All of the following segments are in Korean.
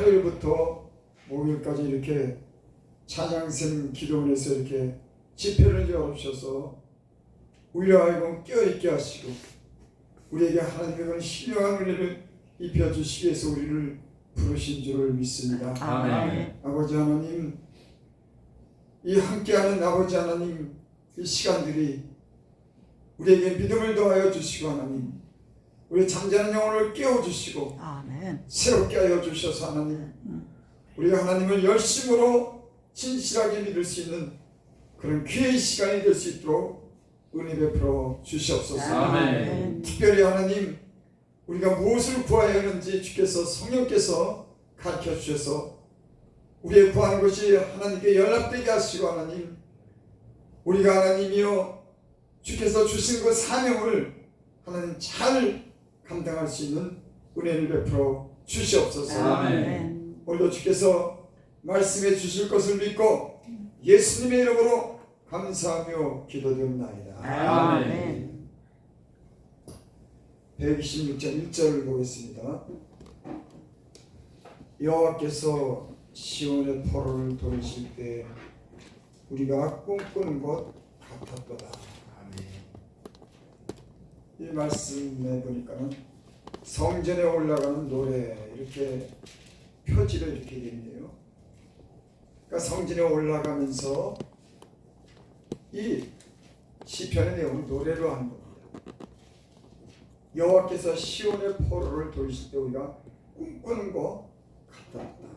화요일부터 목요일까지 이렇게 찬양샘 기도원에서 이렇게 집회를 열어주셔서 우리로 하여금 깨어있게 하시고 우리에게 하나님의 그런 신령한 은혜를 입혀주시기 위해서 우리를 부르신 줄을 믿습니다. 아멘. 아버지 하나님, 이 함께하는 아버지 하나님, 이 시간들이 우리에게 믿음을 더하여 주시고 하나님, 우리 잠자는 영혼을 깨워주시고 아멘. 새롭게 하여 주셔서 하나님, 우리가 하나님을 열심으로 진실하게 믿을 수 있는 그런 귀한 시간이 될 수 있도록 은혜 베풀어 주시옵소서. 아멘. 특별히 하나님, 우리가 무엇을 구하여야 하는지 주께서 성령께서 가르쳐 주셔서 우리의 구하는 것이 하나님께 연락되게 하시고 하나님, 우리가 하나님이여 주께서 주신 그 사명을 하나님 잘 감당할 수 있는 은혜를 베풀어 주시옵소서. 아멘. 오늘도 주께서 말씀해 주실 것을 믿고 예수님의 이름으로 감사하며 기도드립나이다. 아멘. 126장 1절을 보겠습니다. 여호와께서 시온의 포로를 돌리실 때 우리가 꿈꾸는 것 같았도다. 이 말씀에 보니까는 성전에 올라가는 노래 이렇게 표지로 이렇게 되어 있네요. 그러니까 성전에 올라가면서 이 시편의 내용을 노래로 하는 겁니다. 여호와께서 시온의 포로를 돌리실 때 우리가 꿈꾸는 것 같았다.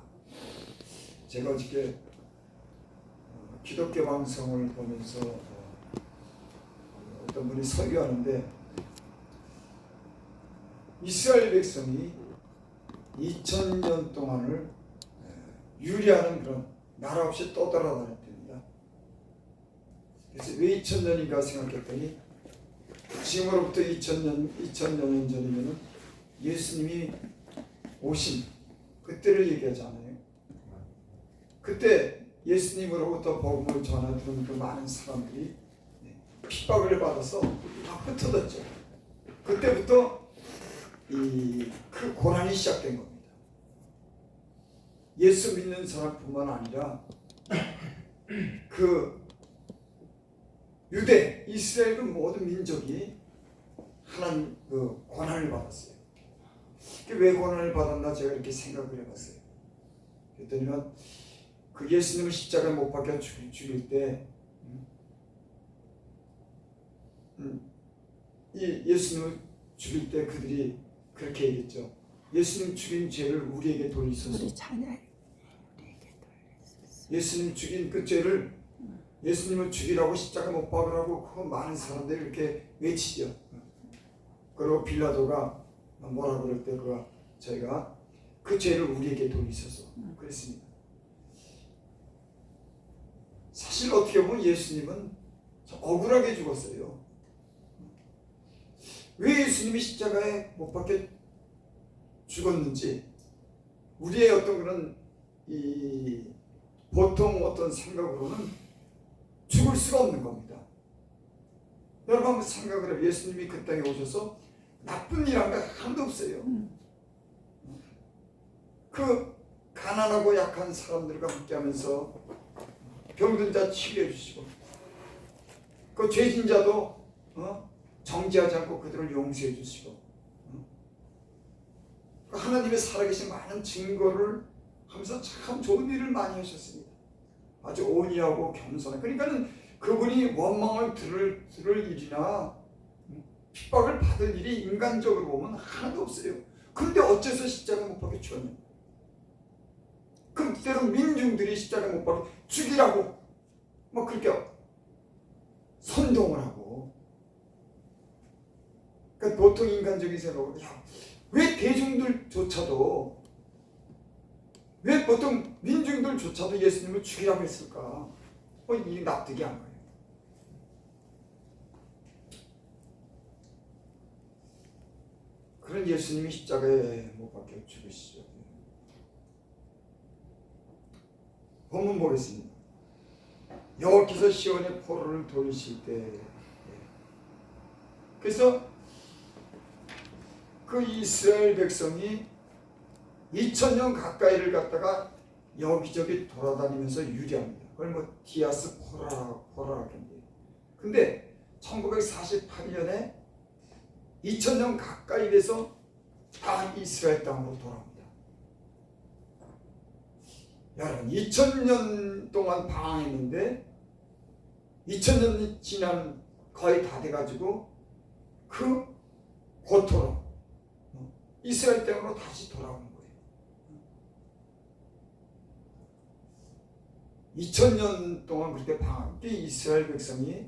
제가 어저께 기독교 방송을 보면서 어떤 분이 설교하는데 이스라엘 백성이 2000년 동안을 유리하는 그런 나라 없이 떠돌아다녔답니다. 그래서 왜 2000년인가 생각했더니 지금으로부터 2000년 전이면 예수님이 오신 그때를 얘기하잖아요. 그때 예수님으로부터 복음을 전하던 그 많은 사람들이 핍박을 받아서 다 흩어졌죠. 그때부터 그 고난이 시작된 겁니다. 예수 믿는 사람뿐만 아니라 그 유대, 이스라엘 그 모든 민족이 하나님 그 고난을 받았어요. 왜 고난을 받았나 제가 이렇게 생각을 해봤어요. 그랬더니만 그 예수님을 십자가에 못 박혀 죽일 때 이 예수님을 죽일 때 그들이 그렇게 얘기했죠. 예수님 죽인 죄를 우리에게 돌리소서. 우리 자녀 우리에게 돌리소서. 예수님 죽인 그 죄를 예수님을 죽이라고 십자가 못 박으라고 그 많은 사람들이 이렇게 외치죠. 그리고 빌라도가 뭐라 그럴 때 그가 저희가 그 죄를 우리에게 돌리소서 그랬습니다. 사실 어떻게 보면 예수님은 억울하게 죽었어요. 왜 예수님이 십자가에 못 박혀 죽었는지 우리의 어떤 그런 보통 어떤 생각으로는 죽을 수가 없는 겁니다. 여러분 한번 생각을 해요. 예수님이 그 땅에 오셔서 나쁜 일 한 게 하나도 없어요. 그 가난하고 약한 사람들과 함께하면서 병든 자 치료해 주시고 그 죄진 자도 정죄하지 않고 그들을 용서해 주시고 하나님의 살아계신 많은 증거를 하면서 참 좋은 일을 많이 하셨습니다. 아주 온유하고 겸손한. 그러니까는 그분이 원망을 들을 일이나 핍박을 받을 일이 인간적으로 보면 하나도 없어요. 그런데 어째서 십자가 못 박혀 죽었냐? 그때로 민중들이 십자가 못 박혀 죽이라고 막 그렇게 선동을 하고. 그러니까 보통 인간적인 생각으로 왜 대중들조차도 왜 보통 민중들조차도 예수님을 죽이라고 했을까? 이게 납득이 안 가요. 그런 예수님이 십자가에 못 박혀 죽으시죠. 본문 보겠습니다. 여호와께서 시온의 포로를 돌리실 때 그래서 그 이스라엘 백성이 2000년 가까이를 갖다가 여기저기 돌아다니면서 유리합니다. 그걸 뭐 디아스포라라고 하는데, 근데 1948년에 2000년 가까이 돼서 다 이스라엘 땅으로 돌아옵니다. 여러분, 2000년 동안 방황했는데 2000년이 지난 거의 다 돼가지고 그 고토로 이스라엘 땅으로 다시 돌아오는 거예요. 2000년 동안 그렇게 방황했기 이스라엘 백성이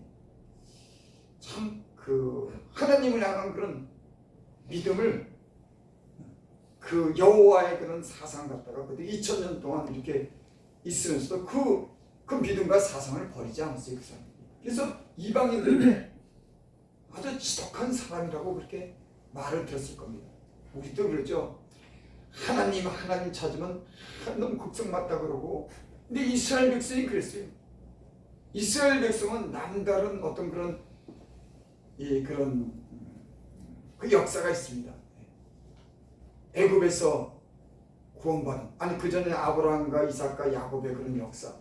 참 그 하나님을 향한 그런 믿음을, 그 여호와의 그런 사상 갖다가 2000년 동안 이렇게 있으면서도 그 믿음과 사상을 버리지 않았어요, 그 사람이. 그래서 이방인들이 아주 지독한 사람이라고 그렇게 말을 들었을 겁니다. 우리도 그러죠. 하나님 찾으면 너무 극성 맞다 그러고. 근데 이스라엘 백성이 그랬어요. 이스라엘 백성은 남다른 어떤 그런 그 역사가 있습니다. 애굽에서 구원받은, 아니 그 전에 아브라함과 이삭과 야곱의 그런 역사,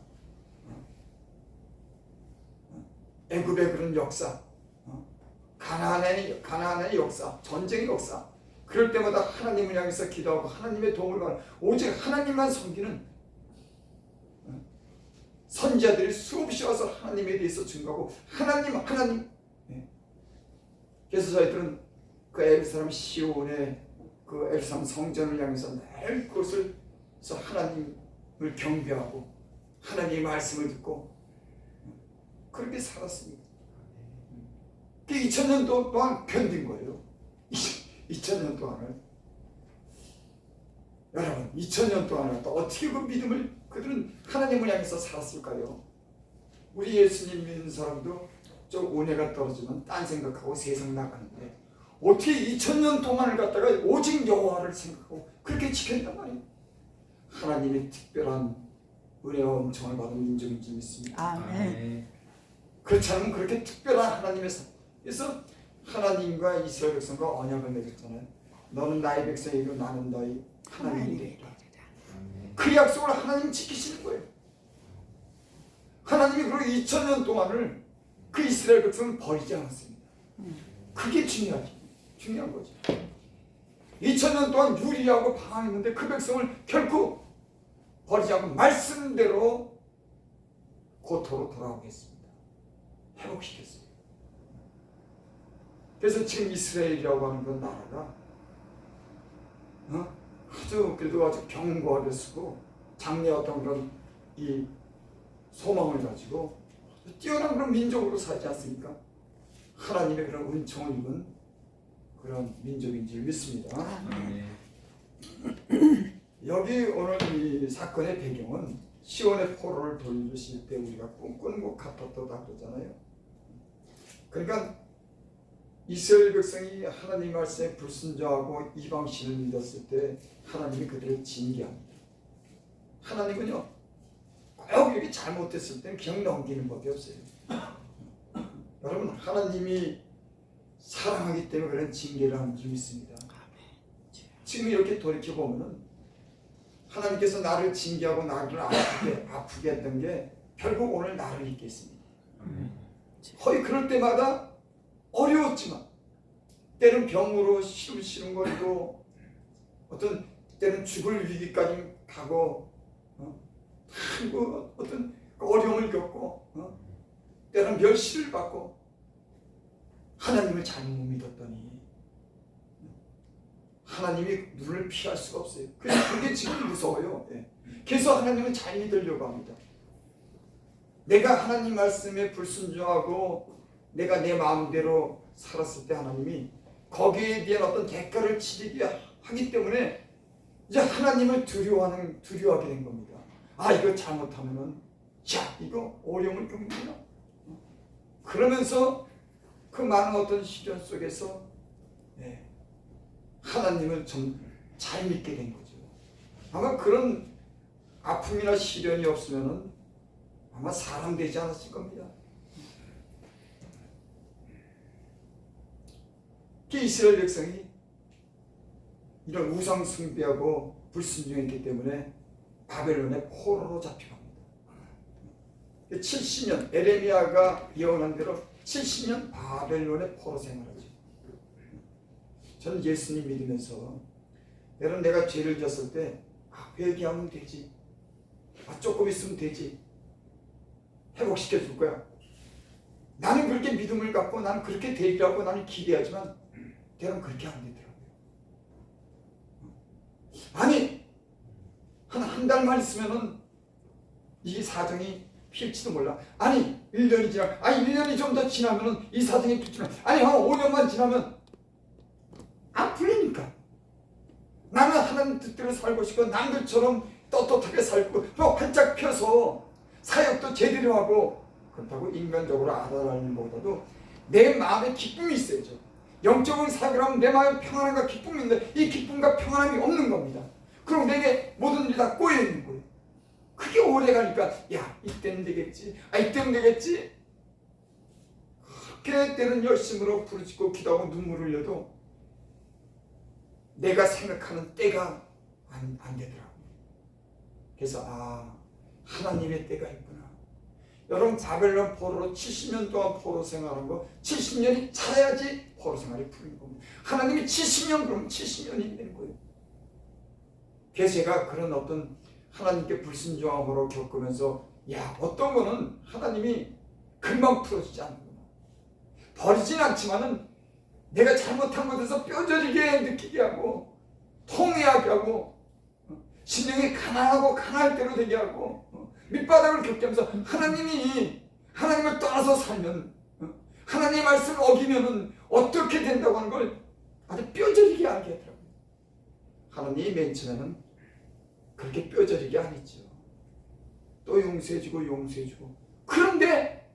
애굽의 그런 역사, 가나안의 역사, 전쟁의 역사. 그럴 때마다 하나님을 향해서 기도하고 하나님의 도움을 받는, 오직 하나님만 섬기는 선지자들이 수없이 와서 하나님에 대해서 증거하고 하나님. 그래서 저희들은 그 에루살렘 시온의 그 에루살렘 성전을 향해서 늘 그것을 하나님을 경배하고 하나님의 말씀을 듣고 그렇게 살았습니다. 그 2000년 동안 견딘 거예요. 2000년 동안을. 여러분, 2000년 동안을 또 어떻게 그 믿음을 그들은 하나님을 향해서 살았을까요? 우리 예수님 믿는 사람도 좀 은혜가 떨어지면 딴 생각하고 세상 나가는데 어떻게 2000년 동안을 갖다가 오직 여호와를 생각하고 그렇게 지켰단 말이에요. 하나님의 특별한 은혜와 은총을 받은 민족인지 믿습니다. 아멘. 그렇지 않으면 그렇게 특별한 하나님의 그래서 하나님과 이스라엘 백성과 언약을 맺었잖아요. 너는 나의 백성이고 나는 너희 하나님이 되리라. 그 약속을 하나님 지키시는 거예요. 하나님이 그리고 2000년 동안을 그 이스라엘 백성을 버리지 않았습니다. 그게 중요한 거죠. 2000년 동안 유리하고 방황했는데 그 백성을 결코 버리지 않고 말씀대로 고토로 돌아오겠습니다. 회복시켰어요. 그래서 지금 이스라엘이라고 하는 그 나라가 아주 그래도 아주 견고하게 쓰고 장래 어떤 그런 이 소망을 가지고 뛰어난 그런 민족으로 살지 않습니까? 하나님의 그런 은총을 입은 그런 민족인지 믿습니다. 여기 오늘 이 사건의 배경은 시온의 포로를 돌리실 때 우리가 꿈꾸는 것 같았다 그러잖아요. 그러니까 이스라엘 백성이 하나님 말씀에 불순종하고 이방신을 믿었을 때 하나님이 그들을 징계합니다. 하나님은요 꼭 이렇게 잘못했을 때는 그냥 넘기는 법이 없어요. 여러분, 하나님이 사랑하기 때문에 그런 징계를 하는 줄 믿습니다. 지금 이렇게 돌이켜보면 하나님께서 나를 징계하고 나를 아프게 했던 게 결국 오늘 나를 있겠습니다. 거의 그럴 때마다 어려웠지만 때는 병으로 시름시름거리고 어떤 때는 죽을 위기까지 가고 어떤 어려움을 겪고 때는 멸시를 받고 하나님을 잘못 믿었더니 하나님이 눈을 피할 수가 없어요. 그래서 그게 지금 무서워요. 그래서 하나님은 잘 믿으려고 합니다. 내가 하나님 말씀에 불순종하고 내가 내 마음대로 살았을 때 하나님이 거기에 대한 어떤 대가를 치르게 하기 때문에 이제 하나님을 두려워하게 된 겁니다. 아, 이거 잘못하면은 이거 어려움을 겪는구나. 그러면서 그 많은 어떤 시련 속에서 하나님을 좀 잘 믿게 된 거죠. 아마 그런 아픔이나 시련이 없으면은 아마 사람 되지 않았을 겁니다. 이스라엘 백성이 이런 우상 숭배하고 불순종했기 때문에 바벨론의 포로로 잡혀갑니다. 70년 에레미야가 예언한 대로 70년 바벨론의 포로 생활하죠. 저는 예수님 믿으면서 여러분 내가 죄를 졌을 때 회개하면 되지, 조금 있으면 되지, 회복시켜 줄 거야. 나는 그렇게 믿음을 갖고 나는 그렇게 되리라고 나는 기대하지만 대략 그렇게 안 되더라고요. 아니 한 달만 있으면은 이 사정이 필지도 몰라. 아니 1년이 지나, 아니 1년이 좀 더 지나면은 이 사정이 필지도 몰라. 아니 한 5년만 지나면 안 풀리니까. 나는 하나님 뜻대로 살고 싶고 남들처럼 떳떳하게 살고 또 활짝 펴서 사역도 제대로 하고, 그렇다고 인간적으로 아다라는 것보다도 내 마음에 기쁨이 있어야죠. 영적인 사역을 하면 내 마음에 평안함과 기쁨이 있는데 이 기쁨과 평안함이 없는 겁니다. 그럼 내게 모든 일이 다 꼬여 있는 거예요. 그게 오래 가니까 야 이때는 되겠지, 이때는 되겠지. 그렇게 때는 열심으로 부르짖고 기도하고 눈물을 흘려도 내가 생각하는 때가 안 되더라고요. 그래서 하나님의 때가 있구나. 여러분 바벨론 포로로 70년 동안 포로 생활한 거 70년이 차야지 포로 생활이 풀린 겁니다. 하나님이 70년 그러면 70년이 되는 거예요. 그래서 제가 그런 어떤 하나님께 불순종함으로 겪으면서 어떤 거는 하나님이 금방 풀어주지 않는구나. 버리진 않지만은 내가 잘못한 것에서 뼈저리게 느끼게 하고 통회하게 하고 심령이 가난하고 강할 대로 되게 하고 밑바닥을 겪게 하면서 하나님을 떠나서 살면 하나님의 말씀을 어기면은 어떻게 된다고 하는 걸 아주 뼈저리게 알게 하더라고요. 하나님이 맨 처음에는 그렇게 뼈저리게 아니죠. 또 용서해주고 그런데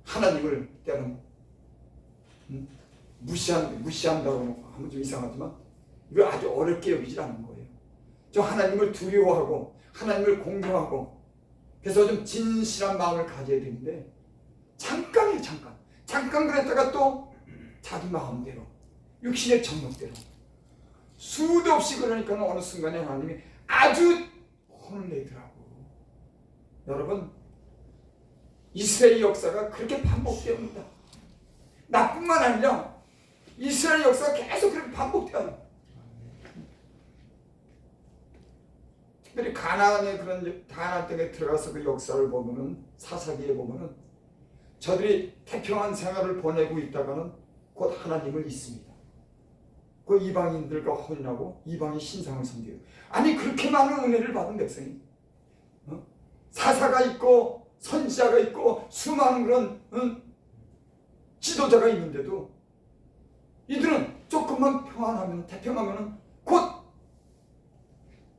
하나님을 때는 무시한다고 하면 좀 이상하지만 이걸 아주 어렵게 여기질 않는 거예요. 저 하나님을 두려워하고 하나님을 공경하고 그래서 좀 진실한 마음을 가져야 되는데 잠깐 그랬다가 또 자기 마음대로 육신의 정욕대로 수도 없이 그러니까 어느 순간에 하나님이 아주 혼을 내더라고. 여러분 이스라엘 역사가 그렇게 반복됩니다. 나뿐만 아니라 이스라엘 역사가 계속 그렇게 반복돼요. 특별히 가나안의 그런 가나안 땅에 들어가서 그 역사를 보면은 사사기에 보면은 저들이 태평한 생활을 보내고 있다가는 곧 하나님을 잊습니다. 그 이방인들과 혼인하고 이방인 신상을 섬겨요. 아니 그렇게 많은 은혜를 받은 백성이 사사가 있고 선지자가 있고 수많은 그런 지도자가 있는데도 이들은 조금만 평안하면 태평하면 곧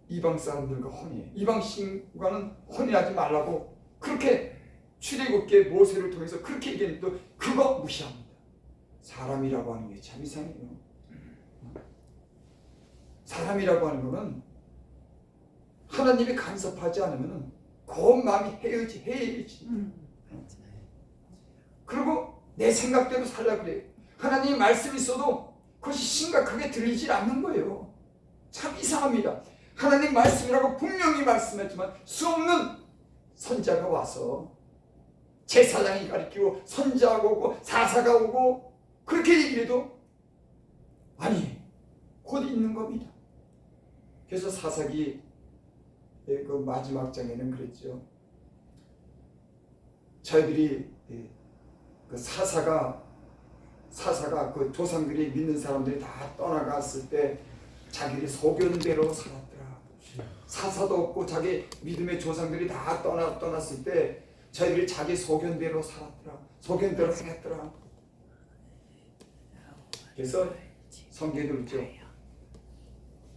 이방 사람들과 혼인해. 이방 신과는 혼인하지 말라고 그렇게 출애굽기에 모세를 통해서 그렇게 얘기했는데 그거 무시합니다. 사람이라고 하는 게 참 이상해요. 사람이라고 하는 거는 하나님이 간섭하지 않으면 그 마음이 헤어지. 그리고 내 생각대로 살라 그래요. 하나님의 말씀이 있어도 그것이 심각하게 들리지 않는 거예요. 참 이상합니다. 하나님 말씀이라고 분명히 말씀했지만 수없는 선지자가 와서 제사장이 가르치고 선지자가 오고 사사가 오고 그렇게 얘기해도 아니 곧 있는 겁니다. 그래서 사사기 그 마지막 장에는 그랬죠. 저희들이 그 사사가 그 조상들이 믿는 사람들이 다 떠나갔을 때 자기를 속여는 대로 살았더라. 사사도 없고 자기 믿음의 조상들이 다 떠났을 때 저희들이 자기 소견 대로 살았더라. 소견 대로 살았더라. 그래서 성경에 그렇죠.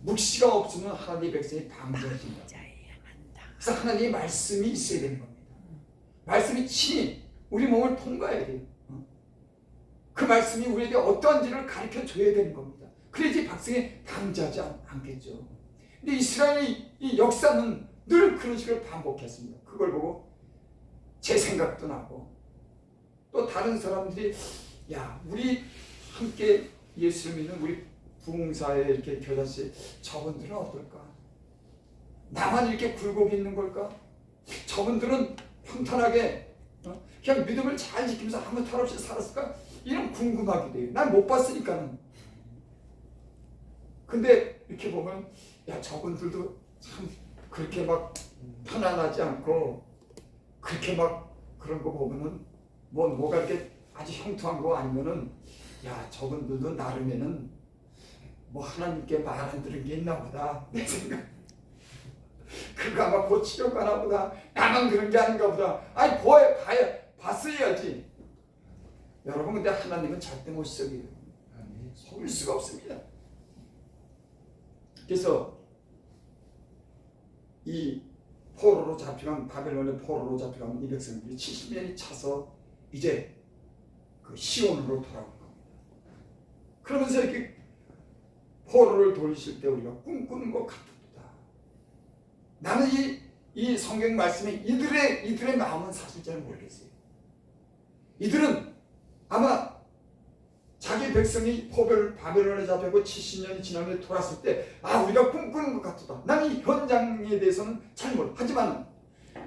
묵시가 없으면 하나님의 백성이 방전해진다. 그래서 하나님의 말씀이 있어야 되는 겁니다. 말씀이 친히 우리 몸을 통과해야 돼요. 그 말씀이 우리에게 어떠한지를 가르쳐 줘야 되는 겁니다. 그래야지 백성이 방자하지 않겠죠. 근데 이스라엘의 이 역사는 늘 그런 식으로 반복했습니다. 그걸 보고 제 생각도 나고 또 다른 사람들이 우리 함께 예수를 믿는 우리 부흥사에 이렇게 교자씨 저분들은 어떨까? 나만 이렇게 굴곡이 있는 걸까? 저분들은 평탄하게 그냥 믿음을 잘 지키면서 아무 탈 없이 살았을까? 이런 궁금하게 돼요. 난 못 봤으니까는. 근데 이렇게 보면 야 저분들도 참 그렇게 막 편안하지 않고 그렇게 막 그런 거 보면은 뭐가 이렇게 아주 형통한 거 아니면은 야 저분들도 나름에는 뭐 하나님께 말 안 들은 게 있나 보다 내 생각. 그거 아마 고치려고 하나 보다. 나만 그런 게 아닌가 보다. 아니 봤어야지. 여러분 근데 하나님은 절대 못 속여요. 속일 수가 없습니다. 그래서 이 포로로 잡혀간 바벨론의 포로로 잡혀간 이 백성들이 70년이 차서 이제 그 시온으로 돌아온 겁니다. 그러면서 이렇게 포로를 돌리실 때 우리가 꿈꾸는 것 같다. 나는 이 성경 말씀에 이들의 마음은 사실 잘 모르겠어요. 이들은 아마 자기 백성이 바벨론에 잡혀고 70년이 지나면 돌아왔을 때 우리가 꿈꾸는 것 같다. 나는 이 현장에 대해서는 잘 몰라. 하지만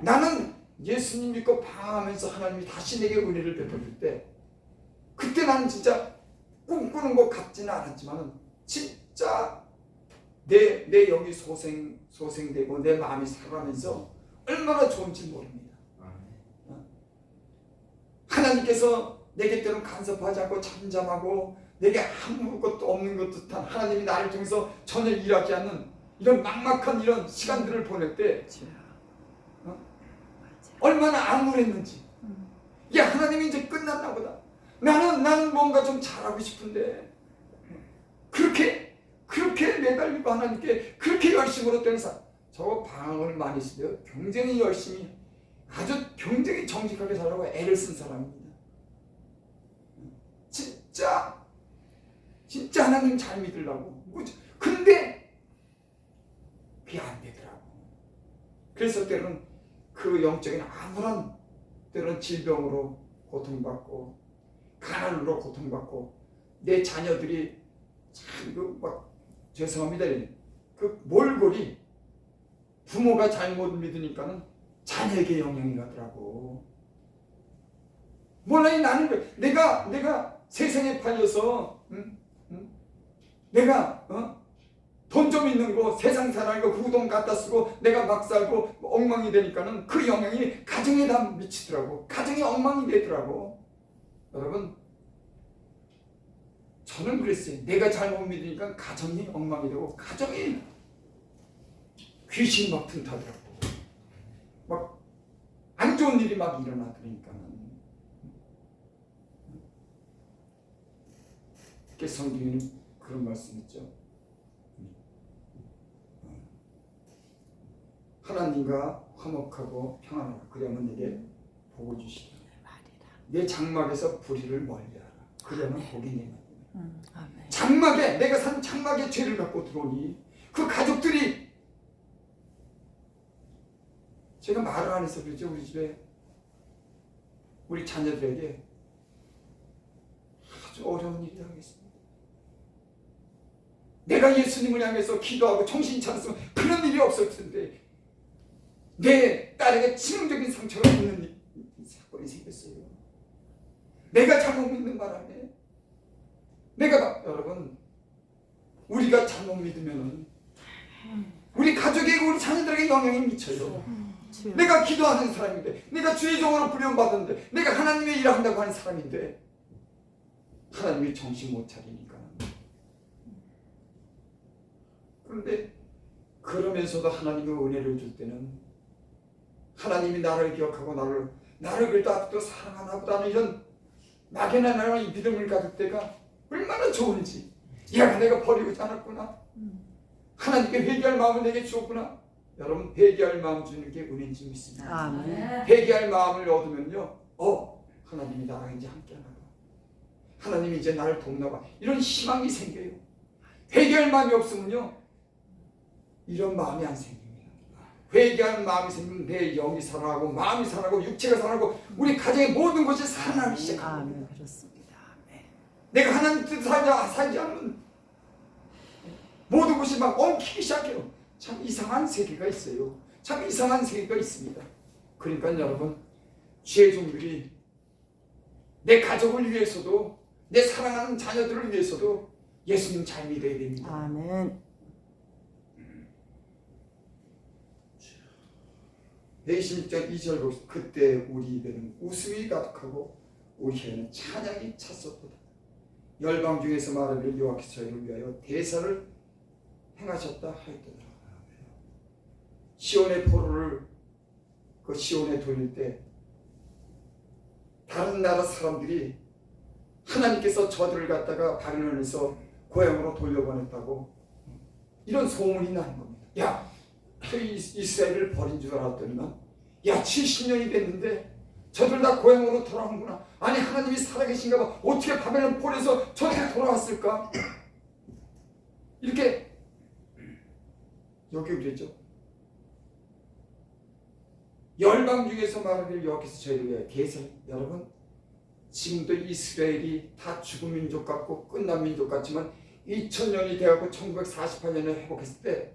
나는 예수님 믿고 방황하면서 하나님이 다시 내게 은혜를 베풀 때 그때 나는 진짜 꿈꾸는 것 같지는 않았지만 진짜 내 영이 소생되고 내 마음이 살아가면서 얼마나 좋은지 모릅니다. 하나님께서 내게 때로는 간섭하지 않고 잠잠하고 내게 아무것도 없는 것 듯한 하나님이 나를 통해서 전혀 일하지 않는 이런 막막한 이런 시간들을 보낼 때 얼마나 암울했는지. 야 하나님이 이제 끝났나 보다. 나는 뭔가 좀 잘하고 싶은데 그렇게 매달리고 하나님께 그렇게 열심으로 되는 사람. 저 방황을 많이 쓰고요. 굉장히 열심히 아주 굉장히 정직하게 살라고 애를 쓴 사람입니다. 진짜 하나님 잘 믿으려고. 근데 그게 안 되더라고. 그래서 때로는 그 영적인 아무런 때로는 질병으로 고통받고 가난으로 고통받고 내 자녀들이 참 막 죄송합니다. 그 몰골이 부모가 잘못 믿으니까는 자녀에게 영향이 가더라고. 몰라 나는 내가 세상에 팔려서 내가 돈 좀 있는 거 세상 살아가고 그 돈 갖다 쓰고 내가 막 살고 엉망이 되니까는 그 영향이 가정에 다 미치더라고. 가정이 엉망이 되더라고. 여러분 저는 그랬어요. 내가 잘못 믿으니까 가정이 엉망이 되고 가정이 귀신 막 튼타더라고. 막 안 좋은 일이 막 일어나더니까는. 성경에는 그런 말씀 있죠. 하나님과 화목하고 평안하라. 그러면 내게 복을 주시라. 내 장막에서 불의를 멀리하라. 그러면 복이 내 장막에 내가 산 장막에 죄를 갖고 들어오니 그 가족들이 제가 말을 안 해서 그렇죠. 우리 집에 우리 자녀들에게 아주 어려운 일이 당했습니다. 내가 예수님을 향해서 기도하고 정신 차렸으면 그런 일이 없을 텐데 내 딸에게 치명적인 상처가 있는 사건이 생겼어요. 내가 잘못 믿는 바람에 여러분 우리가 잘못 믿으면 우리 가족에게 우리 자녀들에게 영향이 미쳐요. 내가 기도하는 사람인데 내가 주의 종으로 부름받았는데 내가 하나님의 일을 한다고 하는 사람인데 하나님이 정신 못 차리니까. 그런데 그러면서도 하나님이 은혜를 줄 때는 하나님이 나를 기억하고 나를 그래도 아직도 사랑하나 보다는 이런 막연한 하나님의 믿음을 가질 때가 얼마나 좋은지. 야 내가 버리고 않았구나. 하나님께 회개할 마음을 내게 주었구나. 여러분 회개할 마음 주는 게 은혜인 줄 믿습니다. 아멘. 회개할 마음을 얻으면요 하나님이 나랑 이제 함께하나 봐. 하나님이 이제 나를 돕나 봐. 이런 희망이 생겨요. 회개할 마음이 없으면요 이런 마음이 안 생깁니다. 회개하는 마음이 생기면 내 영이 살아나고 마음이 살아나고 육체가 살아나고 우리 가정의 모든 것이 살아나기 시작합니다. 아멘. 그렇습니다. 아멘. 내가 하나님 뜻 살지 않으면 모든 것이 막 엉키기 시작해요. 참 이상한 세계가 있어요. 참 이상한 세계가 있습니다. 그러니까 여러분, 주의 종들이 내 가족을 위해서도, 내 사랑하는 자녀들을 위해서도 예수님 잘 믿어야 됩니다. 아멘. 베이신 6장 2절 보시면 그때 우리 입에는 웃음이 가득하고 우리 혀에는 찬양이 찼었도다. 열방 중에서 말하기를 여호와께서 저희를 위하여 대사를 행하셨다 하였도다. 시온의 포로를 그 시온에 돌릴 때 다른 나라 사람들이 하나님께서 저들을 갖다가 바벨론에서 고향으로 돌려보냈다고 이런 소문이 나는 겁니다. 야, 저 이스라엘을 버린 줄 알았더니만 야 70년이 됐는데 저들 다 고향으로 돌아오는구나. 아니 하나님이 살아계신가 봐. 어떻게 바벨론 폴에서 저들이 돌아왔을까? 이렇게 여기 그랬죠. 열방 중에서 말하기를 여호와께서 저희를 위하여 대세. 여러분, 지금도 이스라엘이 다 죽은 민족 같고 끝난 민족 같지만 2000년이 되어가고 1948년에 회복했을 때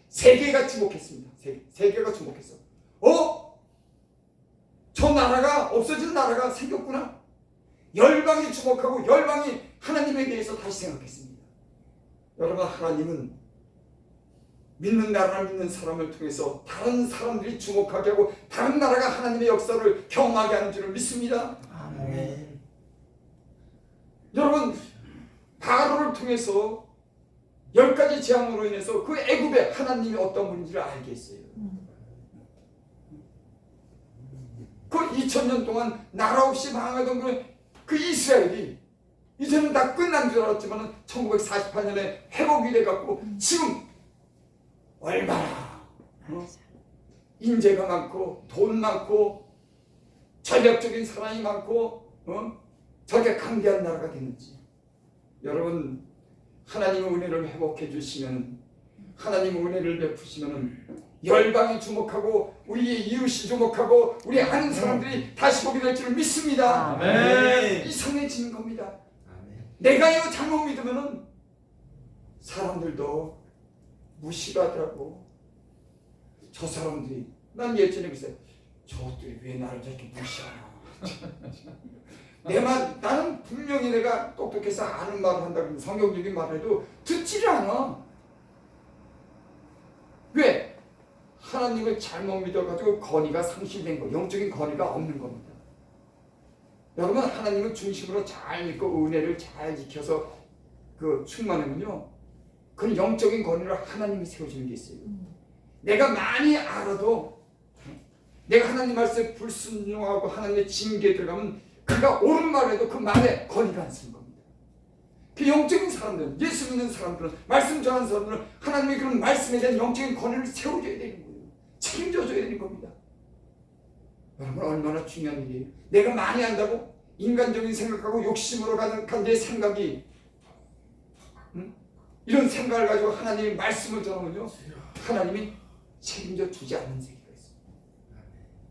세계가 주목했습니다. 세계가 주목했어. 저 나라가 없어진 나라가 생겼구나. 열방이 주목하고 열방이 하나님에 대해서 다시 생각했습니다. 여러분, 하나님은 믿는 나라를 믿는 사람을 통해서 다른 사람들이 주목하게 하고 다른 나라가 하나님의 역사를 경험하게 하는 줄을 믿습니다. 아멘. 여러분, 바로를 통해서 10가지 재앙으로 인해서 그 애굽에 하나님이 어떤 분인지를 알게 했어요. 그 2000년 동안 나라 없이 망하던 그 이스라엘이 이제는 다 끝난 줄 알았지만 1948년에 회복이 돼갖고 지금 얼마나 인재가 많고 돈 많고 전략적인 사람이 많고 저렇게 강대한 나라가 됐는지. 여러분, 하나님의 은혜를 회복해 주시면, 하나님의 은혜를 베푸시면 열방이 주목하고 우리의 이웃이 주목하고 우리 아는 사람들이 다시 보게 될 줄 믿습니다. 아멘. 이상해지는 겁니다. 아멘. 내가 이거 잘못 믿으면은 사람들도 무시가 하더라고. 저 사람들이, 난 예전에 그랬어요. 저들이 왜 나를 저렇게 무시하나. 나는 분명히 내가 똑똑해서 아는 말을 한다고 성경적인 말을 해도 듣지를 않아. 왜? 하나님을 잘못 믿어가지고 건의가 상실된 거, 영적인 건의가 없는 겁니다. 여러분, 하나님을 중심으로 잘 믿고 은혜를 잘 지켜서 충만하면요, 그런 영적인 권위를 하나님이 세워주는 게 있어요. 내가 많이 알아도 내가 하나님 말씀에 불순종하고 하나님의 징계에 들어가면 그가 옳은 말을 해도 그 말에 권위가 안 쓰는 겁니다. 그 영적인 사람들은, 예수 믿는 사람들은, 말씀 전하는 사람들은 하나님의 그런 말씀에 대한 영적인 권위를 세워줘야 되는 거예요. 책임져줘야 되는 겁니다. 여러분, 얼마나 중요한 일이에요. 내가 많이 안다고 인간적인 생각하고 욕심으로 가득한 내 생각이 이런 생각을 가지고 하나님의 말씀을 전하면요, 하나님이 책임져 주지 않는 세계가 있습니다.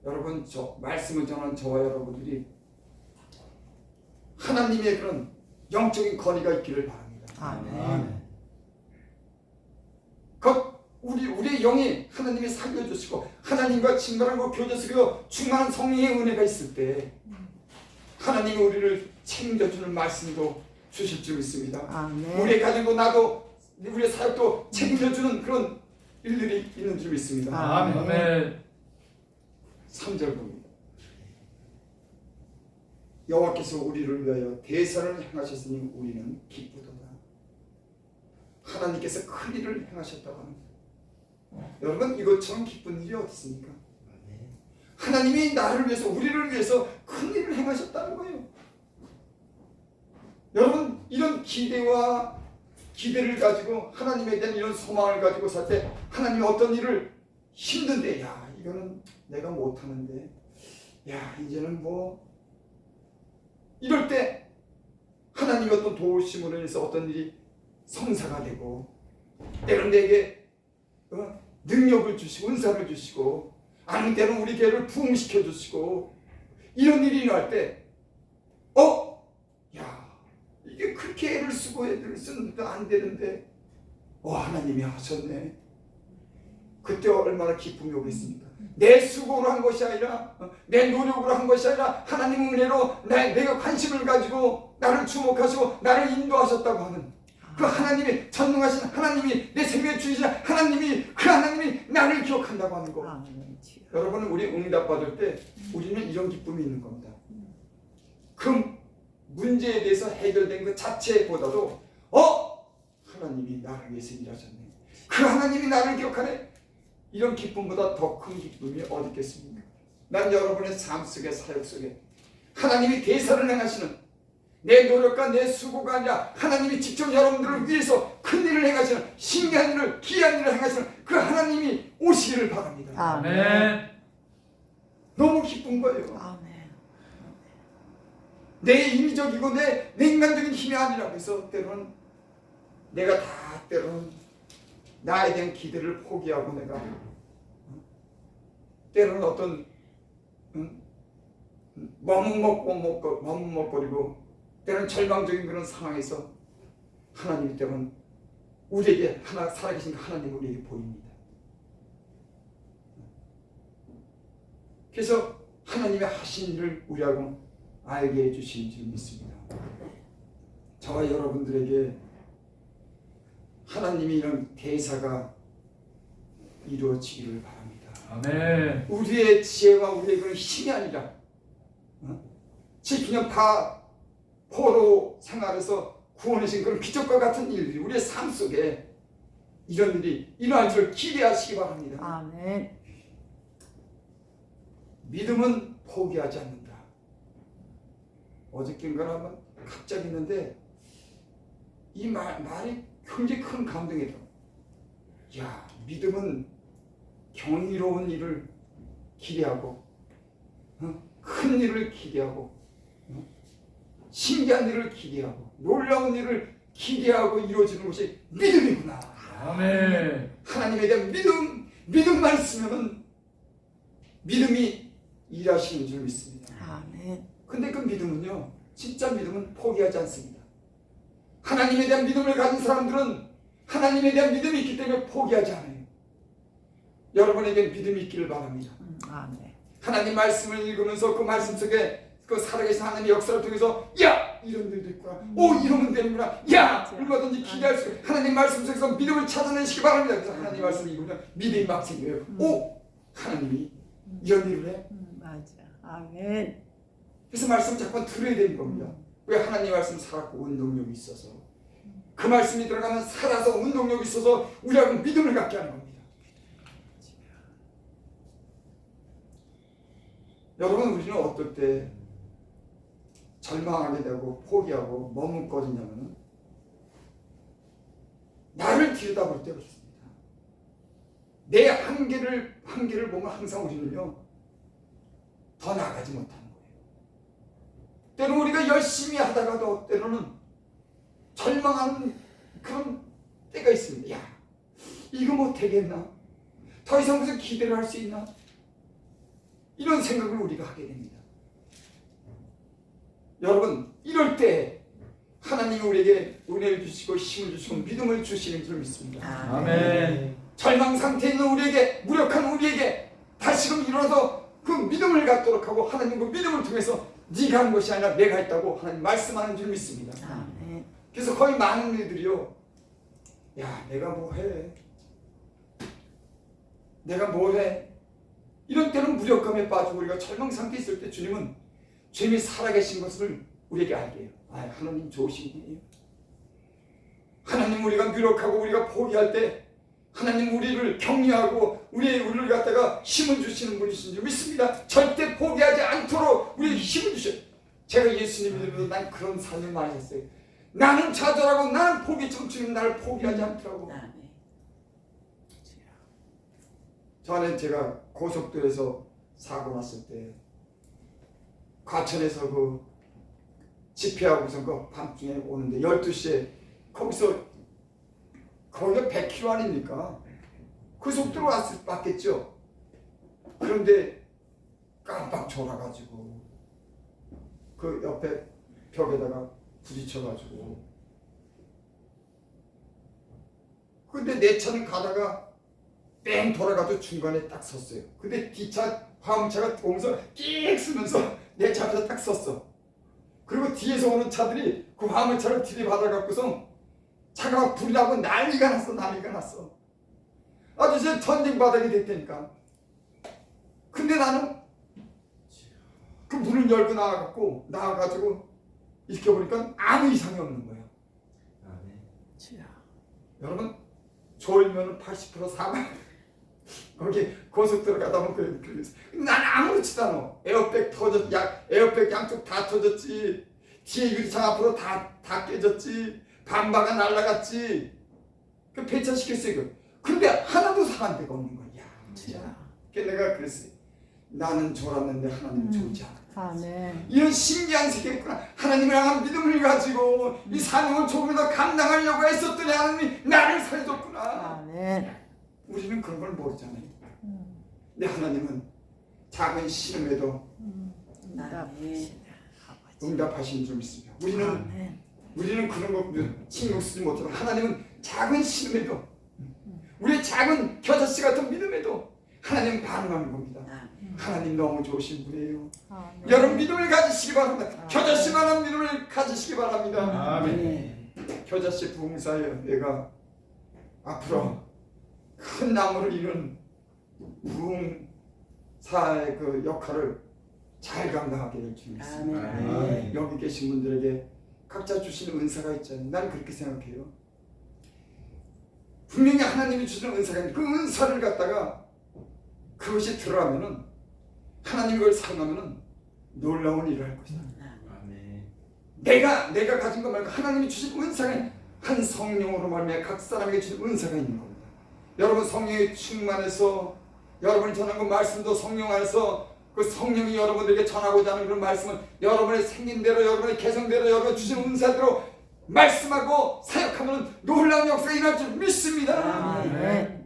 여러분, 저 말씀을 전하는 저와 여러분들이 하나님의 그런 영적인 권위가 있기를 바랍니다. 아멘. 우리의 영이 하나님이 살려주시고 하나님과 친밀하고 교제 속에 충만한 성령의 은혜가 있을 때 하나님이 우리를 책임져주는 말씀도 주실 줄 믿습니다. 아멘. 우리의 가정도 나도 우리의 사역도 책임져주는 그런 일들이 있는 줄 믿습니다. 아멘. 3절 봅니다. 여호와께서 우리를 위하여 대선을 행하셨으니 우리는 기쁘도다. 하나님께서 큰 일을 행하셨다고 합니다. 여러분, 이것처럼 기쁜 일이 어디 있습니까? 하나님이 나를 위해서, 우리를 위해서 큰 일을 행하셨다는 거예요. 여러분, 이런 기대를 가지고 하나님에 대한 이런 소망을 가지고 살 때 하나님이 어떤 일을 힘든데, 야, 이거는 내가 못하는데, 야, 이제는 이럴 때 하나님이 어떤 도우심으로 인해서 어떤 일이 성사가 되고, 때론 내게 능력을 주시고 은사를 주시고, 아는 때는 우리 교회를 부흥시켜 주시고, 이런 일이 일어날 때 야, 이게 수고해드릴 수는 안 되는데 하나님이 하셨네. 그때 얼마나 기쁨이 오겠습니까? 내 수고로 한 것이 아니라 내 노력으로 한 것이 아니라 하나님 은혜로 내가 관심을 가지고 나를 주목하시고 나를 인도하셨다고 하는 그 하나님이 전능하신 하나님이 내 생명의 주이신 하나님이 그 하나님이 나를 기억한다고 하는 거. 아멘. 주여. 여러분 우리 응답 받을 때 우리는 이런 기쁨이 있는 겁니다. 그 문제에 대해서 해결된 것 자체보다도 하나님이 나를 위해서 일하셨네. 그 하나님이 나를 기억하네. 이런 기쁨보다 더 큰 기쁨이 어디 있겠습니까? 난 여러분의 삶 속에 사역 속에 하나님이 대사를 행하시는 내 노력과 내 수고가 아니라 하나님이 직접 여러분들을 위해서 큰 일을 행하시는 신기한 일을 귀한 일을 행하시는 그 하나님이 오시기를 바랍니다. 아멘. 너무 기쁜 거예요. 아멘. 내 인위적이고 내 인간적인 힘이 아니라고 해서 때로는 내가 다 때로는 나에 대한 기대를 포기하고 내가 때로는 어떤 머뭇먹거리고 때로는 절망적인 그런 상황에서 하나님이 때로는 우리에게 살아계신 하나님 우리에게 보입니다. 그래서 하나님이 하신 일을 우리하고 알게 해주신 줄 믿습니다. 저와 여러분들에게 하나님이 이런 대사가 이루어지기를 바랍니다. 아멘. 우리의 지혜와 우리의 그런 힘이 아니라 그냥 다 포로 생활에서 구원하신 그런 기적과 같은 일들이 우리의 삶 속에 이런 일이 일어날 줄 기대하시기 바랍니다. 아멘. 믿음은 포기하지 않는다. 어저께인가 한번 갑자기 했는데 이 말이 굉장히 큰 감동이 들어. 야, 믿음은 경이로운 일을 기대하고 큰 일을 기대하고 신기한 일을 기대하고 놀라운 일을 기대하고 이루어지는 것이 믿음이구나. 아멘. 하나님에 대한 믿음만 있으면 믿음이 일하시는 줄 믿습니다. 아멘. 근데 그 믿음은요, 진짜 믿음은 포기하지 않습니다. 하나님에 대한 믿음을 가진 사람들은 하나님에 대한 믿음이 있기 때문에 포기하지 않아요. 여러분에게 믿음이 있기를 바랍니다. 아멘. 하나님 말씀을 읽으면서 그 말씀 속에 그 살아계신 하나님의 역사를 통해서 야! 이런 일도 있구나. 오! 이러면 되는구나. 야! 얼마든지 기대할 수 있고 하나님 말씀 속에서 믿음을 찾아내시기 바랍니다. 그래서 하나님 말씀을 읽으면 믿음이 막 생겨요. 오! 하나님이 이런 일을 해? 맞아. 아멘. 그래서 말씀 자꾸 들어야 되는 겁니다. 왜 하나님 말씀 살았고 운동력이 있어서 그 말씀이 들어가면 살아서 운동력이 있어서 우리하고 믿음을 갖게 하는 겁니다. 여러분 우리는 어떨 때 절망하게 되고 포기하고 머뭇거리냐면 나를 들여다볼 때 그렇습니다. 내 한계를 보면 항상 우리는요 더 나아가지 못하는 거예요. 때로는 우리가 열심히 하다가도 때로는 절망하는 그런 때가 있습니다. 야, 이거 못 되겠나? 더 이상 무슨 기대를 할 수 있나? 이런 생각을 우리가 하게 됩니다. 여러분, 이럴 때 하나님이 우리에게 은혜를 주시고 힘을 주시고 믿음을 주시는 줄 믿습니다. 아멘. 절망 상태에 있는 우리에게, 무력한 우리에게 다시금 일어나서 그 믿음을 갖도록 하고 하나님 그 믿음을 통해서 네가 한 것이 아니라 내가 했다고 하나님 말씀하는 줄 믿습니다. 아멘. 그래서 거의 많은 이들이요, 야, 내가 뭐 해? 내가 뭘 해? 이런 때는 무력감에 빠지고 우리가 절망 상태에 있을 때 주님은 주님이 살아계신 것을 우리에게 알게 해요. 아, 하나님 좋으신 분이에요. 하나님 우리가 무력하고 우리가 포기할 때 하나님 우리를 격려하고 우리를 갖다가 힘을 주시는 분이신 줄 믿습니다. 절대 포기하지 않도록 우리에게 힘을 주셔요. 제가 예수님 믿으면서 난 그런 삶을 많이 했어요. 나는 좌절하고 나는 포기했지만 주님 나를 포기하지 않더라고. 아멘. 전에 제가 고속도로에서 사고 났을 때 과천에서 그 집회하고서 그 밤중에 오는데 12시에 거기가 100km 아닙니까? 그 속도로 왔겠죠. 그런데 깜빡 졸아가지고 그 옆에 벽에다가 부딪혀가지고 근데 내 차는 가다가 뺑 돌아가도 중간에 딱 섰어요. 근데 뒷차 화물차가 오면서 끽 쓰면서 내 차 앞에서 딱 섰어. 그리고 뒤에서 오는 차들이 그 화물차를 들이받아갖고서 차가 불이 나고 난리가 났어. 아주 이제 전쟁 바닥이 됐다니까. 근데 나는 그 문을 열고 나와가지고 이렇게 보니까 아무 이상이 없는 거예요. 주여. 여러분, 졸면 80% 사망. 거기 고속도로 가다 보면 난 아무렇지도 않아. 에어백 양쪽 다 터졌지. 뒤에 유리창 앞으로 다 깨졌지. 반바가 날라갔지. 그 폐차시켰어요. 이거. 근데 하나도 상한 데가 없는 거야. 주여. 그래서 내가 그랬어요. 나는 졸았는데 하나님은 졸지 않아. 아멘. 이런 신기한 세계였구나. 하나님을 향한 믿음을 가지고 이 사명을 조금 더 감당하려고 했었더니 하나님이 나를 살려줬구나. 아멘. 우리는 그런 걸 모르잖아요. 근데 하나님은 작은 신음에도 응답하시네. 아버지. 응답하시는 줄 믿습니다. 우리는 그런 거 신경 쓰지 못하고 하나님은 작은 신음에도 우리의 작은 겨자씨 같은 믿음에도 하나님은 반응하는 겁니다. 하나님 너무 좋으신 분이에요. 아멘. 여러분 믿음을 가지시기 바랍니다. 겨자씨만한 믿음을 가지시기 바랍니다. 아멘. 겨자씨 부흥사에 내가 앞으로 큰 나무를 이룬 부흥사의 그 역할을 잘 감당하게 될 줄 믿습니다. 아멘. 여기 계신 분들에게 각자 주시는 은사가 있잖아요. 난 그렇게 생각해요. 분명히 하나님이 주시는 은사가 있는데 그 은사를 갖다가 그것이 들어가면은 하나님 그걸 사용하면은 놀라운 일을 할 것이다. 내가 가진 것 말고 하나님이 주신 은사가 한 성령으로 말미암아 각 사람에게 주신 은사가 있는 겁니다. 여러분 성령에 충만해서 여러분이 전한 그 말씀도 성령 안에서 그 성령이 여러분들에게 전하고자 하는 그런 말씀은 여러분의 생긴 대로 여러분의 개성대로 여러분 주신 은사대로 말씀하고 사역하면 놀라운 역사가 일어날 줄 믿습니다. 아멘.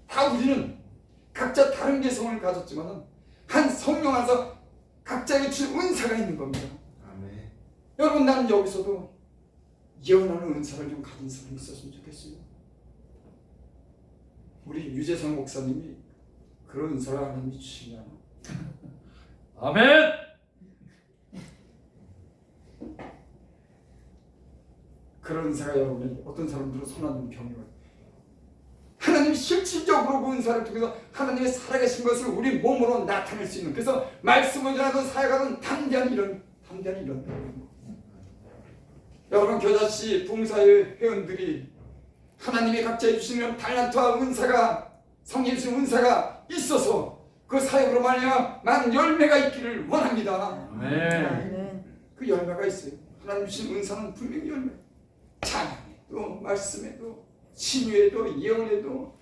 다 우리는 각자 다른 개성을 가졌지만 한 성령 안에서 각자에게 주신 은사가 있는 겁니다. 여러분 나는 여기서도 예언하는 은사를 좀 가진 사람이 있었으면 좋겠어요. 우리 유재상 목사님이 그런 은사를 하나님이 주시면 아멘. 그런 은사가 여러분이 어떤 사람들은 손안는 경험을 하나님이 실질적으로 그 은사를 통해서 하나님의 살아계신 것을 우리 몸으로 나타낼 수 있는 그래서 말씀을 전하던 사역하던 담대한 이런 여러분 교자씨 봉사의 회원들이 하나님이 각자 주시는 달란트와 은사가 성령 주신 은사가 있어서 그 사역으로 말미암아 많은 열매가 있기를 원합니다. 아멘. 그 열매가 있어요. 하나님 주신 은사는 분명히 열매. 찬양에도 말씀에도 신유에도 예언에도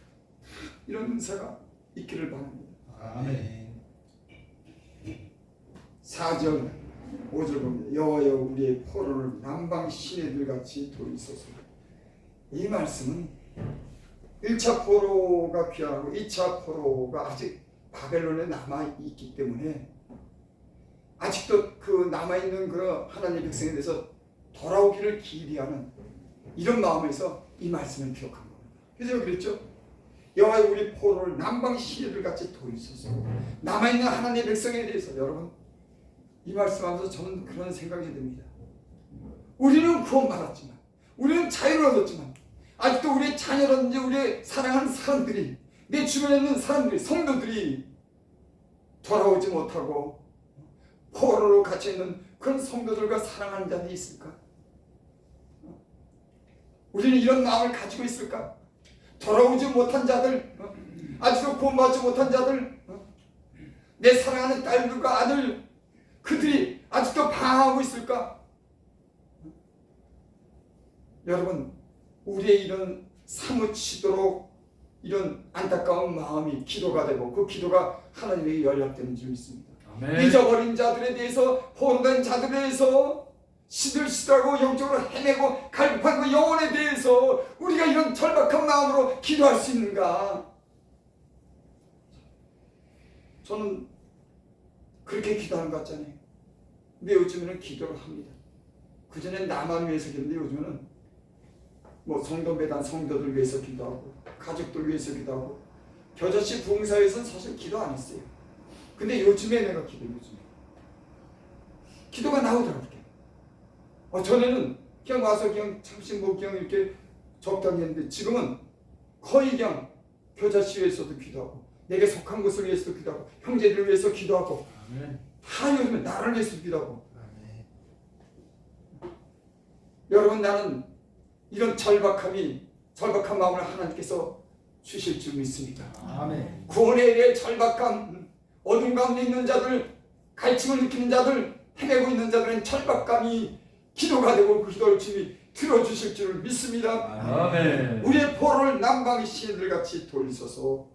이런 은사가 있기를 바랍니다. 아멘. 4절 5절 봅니다. 여호와여 우리의 포로를 남방 시내들 같이 돌이소서. 이 말씀은 1차 포로가 귀하고 2차 포로가 아직 바벨론에 남아있기 때문에 아직도 그 남아있는 그 하나님의 백성에 대해서 돌아오기를 기대하는 이런 마음에서 이 말씀을 기억한 겁니다. 그래서 그랬죠. 여호와여 우리 포로를 남방 시내들 같이 돌이소서. 남아있는 하나님의 백성에 대해서 여러분 이 말씀하면서 저는 그런 생각이 듭니다. 우리는 구원받았지만 우리는 자유를 얻었지만 아직도 우리의 자녀라든지 우리의 사랑하는 사람들이 내 주변에 있는 사람들이 성도들이 돌아오지 못하고 포로로 갇혀있는 그런 성도들과 사랑하는 자들이 있을까? 우리는 이런 마음을 가지고 있을까? 돌아오지 못한 자들, 아직도 구원받지 못한 자들, 내 사랑하는 딸들과 아들 그들이 아직도 방황하고 있을까? 여러분 우리의 이런 사무치도록 이런 안타까운 마음이 기도가 되고 그 기도가 하나님에게 연락되는 줄 믿습니다. 아멘. 잊어버린 자들에 대해서 포로된 자들에 대해서 시들시들하고 영적으로 헤매고 갈급한 그 영혼에 대해서 우리가 이런 절박한 마음으로 기도할 수 있는가? 저는 그렇게 기도하는 것 같잖아요. 근데 요즘에는 기도를 합니다. 그전엔 나만 위해서 기도했는데 요즘에는 뭐 성도매단 성도들 위해서 기도하고 가족들 위해서 기도하고 겨자씨 부흥사에서는 사실 기도 안 했어요. 근데 요즘에 내가 기도가 나오더라고요. 전에는 그냥 와서 그냥 잠시 뭐 그냥 이렇게 적당히 했는데 지금은 거의 그냥 겨자씨 위해서도 기도하고 내게 속한 것을 위해서도 기도하고 형제들을 위해서 기도하고 아멘. 다 요즘에 나를 위해서 기도하고. 아멘. 여러분, 나는 이런 절박한 마음을 하나님께서 주실 줄 믿습니다. 아멘. 구원에 대해 절박감, 어둠 가운데 있는 자들, 갈증을 느끼는 자들, 헤매고 있는 자들은 절박감이 기도가 되고 그 기도를 주님이 들어주실 줄을 믿습니다. 아멘. 우리의 포로를 남방의 시인들 같이 돌리소서.